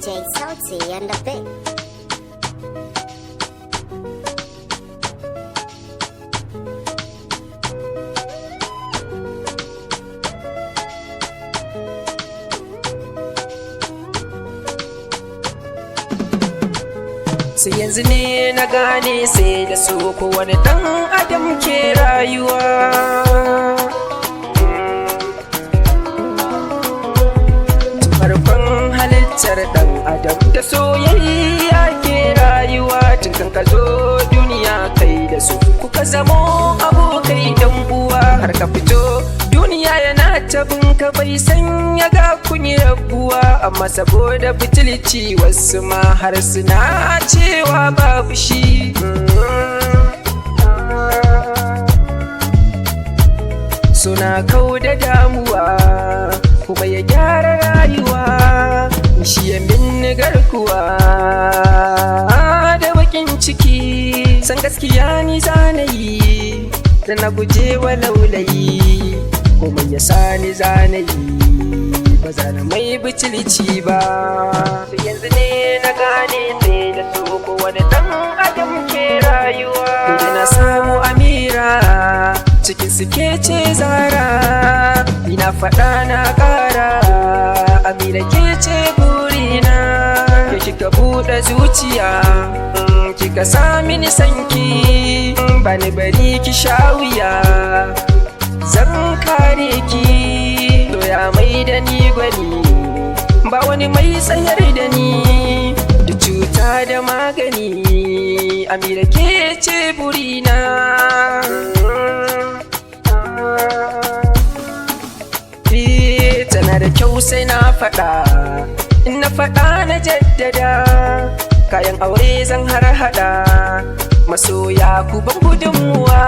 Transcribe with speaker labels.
Speaker 1: DJ Salty and the Big.
Speaker 2: Sai yanzu ne na gane sai da su ko wani dan adam ke rayuwa. Farkon halittar dan adam da soyayya ke rayuwa, tun kan ka zo duniya kai da su kuka zamo abokai dan uwa, har ka fito duniya yana tabin ka bai sanya ga kun yi rabuwa. Amma saboda fitilci wasu ma har suna cewa babu shi. Suna kau da damuwa kuma ya gyara rayuwa, shi ya min garkuwa da bakin ciki. San gaskiya ni zanayi da na guje wa laulayi, kuma ya sani zanayi ba zana mai butulci ba. Yanzu ne na gane sai da su ko wani dan adam ke rayuwa. Da na samu Amira cikin suke ce Zara, ina faɗa na ƙara, Amira ke ce burina. Ke kika buɗe zuciya, kika sa mini sanki, bani bari ki sha wuya, zan kare ki. Doya mai da ni gwani, ba wani mai tsayar da ni, da cuta da magani, Amira ke ce burina. Tana da kyau sai na faɗa, in na faɗa na jaddada, kayan aure zan har haɗa, masoya ku ban gudunmuwa.